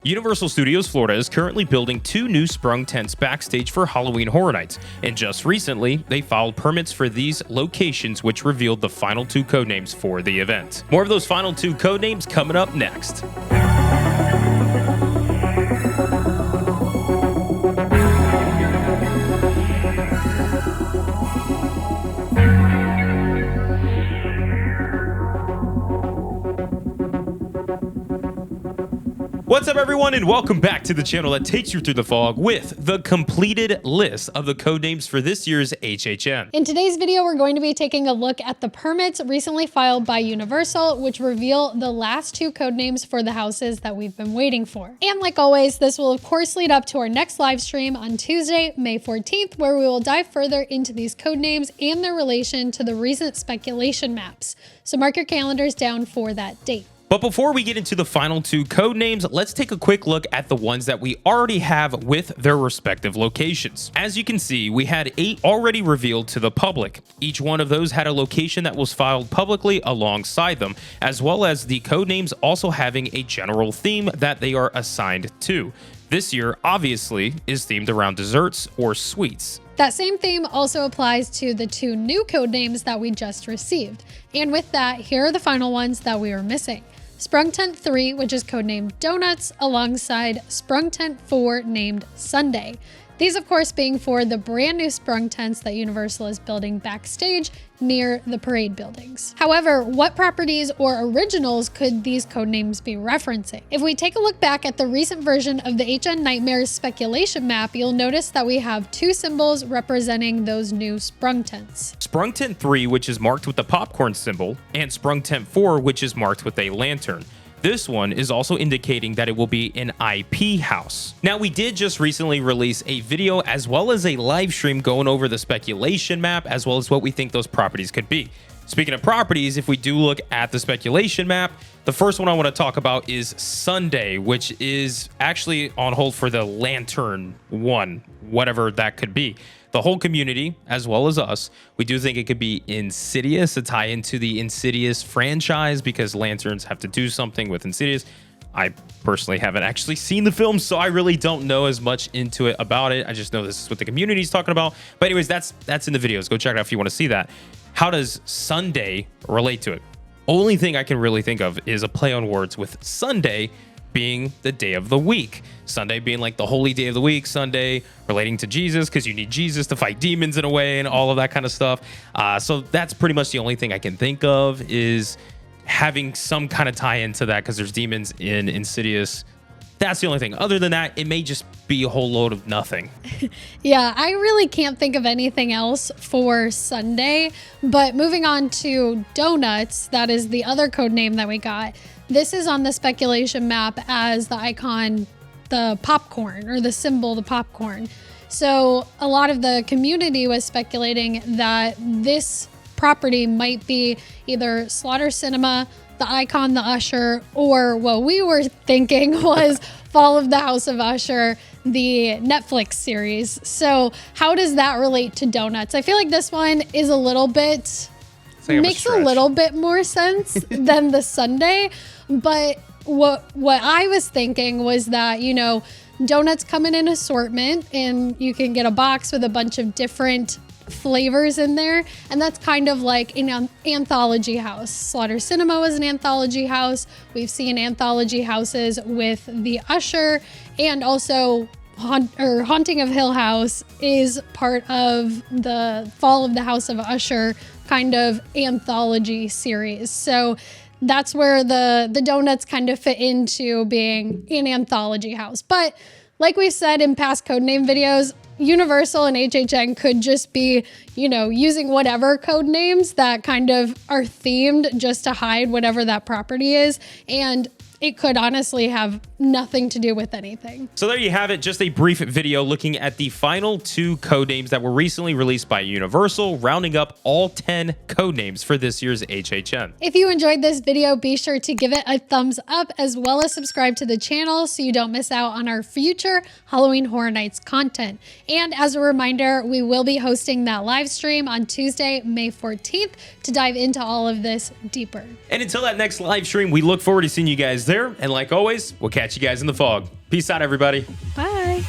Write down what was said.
Universal Studios Florida is currently building 2 new sprung tents backstage for Halloween Horror Nights, and just recently, they filed permits for these locations, which revealed the final 2 codenames for the event. More of those final 2 codenames coming up next. What's up, everyone, and welcome back to the channel that takes you through the fog with the completed list of the codenames for this year's HHN. In today's video, we're going to be taking a look at the permits recently filed by Universal, which reveal the last 2 codenames for the houses that we've been waiting for. And like always, this will of course lead up to our next live stream on Tuesday, May 14th, where we will dive further into these codenames and their relation to the recent speculation maps. So mark your calendars down for that date. But before we get into the final 2 codenames, let's take a quick look at the ones that we already have with their respective locations. As you can see, we had 8 already revealed to the public. Each one of those had a location that was filed publicly alongside them, as well as the codenames also having a general theme that they are assigned to. This year, obviously, is themed around desserts or sweets. That same theme also applies to the 2 new codenames that we just received. And with that, here are the final ones that we were missing. Sprung Tent 3, which is codenamed Donuts, alongside Sprung Tent 4, named Sunday. These, of course, being for the brand new sprung tents that Universal is building backstage near the parade buildings. However, what properties or originals could these codenames be referencing? If we take a look back at the recent version of the HN Nightmares speculation map, you'll notice that we have 2 symbols representing those new sprung tents. Sprung Tent 3, which is marked with the popcorn symbol, and Sprung Tent 4, which is marked with a lantern. This one is also indicating that it will be an IP house. Now, we did just recently release a video as well as a live stream going over the speculation map as well as what we think those properties could be. Speaking of properties, if we do look at the speculation map, the first one I want to talk about is Sunday, which is actually on hold for the Lantern one, whatever that could be. The whole community, as well as us, we do think it could be Insidious, a tie into the Insidious franchise, because lanterns have to do something with Insidious. I personally haven't actually seen the film, so I really don't know as much into it about it. I just know this is what the community is talking about. But anyways, that's in the videos. Go check it out if you want to see that. How does Sunday relate to it? Only thing I can really think of is a play on words with Sunday being the day of the week. Sunday being like the holy day of the week. Sunday relating to Jesus, because you need Jesus to fight demons in a way and all of that kind of stuff. So that's pretty much the only thing I can think of, is having some kind of tie into that, because there's demons in Insidious. That's the only thing. Other than that, it may just be a whole load of nothing. Yeah, I really can't think of anything else for Sunday. But moving on to Donuts, that is the other code name that we got. This is on the speculation map as the icon, the popcorn, or the symbol, the popcorn. So a lot of the community was speculating that this property might be either Slaughter Cinema, the icon, the Usher, or what we were thinking was Fall of the House of Usher, the Netflix series. So how does that relate to Donuts? I feel like this one is a little bit, makes a little bit more sense than the Sunday. But what I was thinking was that, you know, donuts come in an assortment and you can get a box with a bunch of different flavors in there, and that's kind of like an anthology house. Slaughter Cinema was an anthology house. We've seen anthology houses with the Usher, and also Haunting of Hill House is part of the Fall of the House of Usher kind of anthology series. So that's where the donuts kind of fit into being an anthology house. But like we said in past codename videos, Universal and HHN could just be, you know, using whatever code names that kind of are themed just to hide whatever that property is. And it could honestly have nothing to do with anything. So there you have it, just a brief video looking at the final 2 codenames that were recently released by Universal, rounding up all 10 codenames for this year's HHN. If you enjoyed this video, be sure to give it a thumbs up, as well as subscribe to the channel so you don't miss out on our future Halloween Horror Nights content. And as a reminder, we will be hosting that live stream on Tuesday, May 14th to dive into all of this deeper. And until that next live stream, we look forward to seeing you guys there. And like always, we'll catch you guys in the fog. Peace out, everybody. Bye.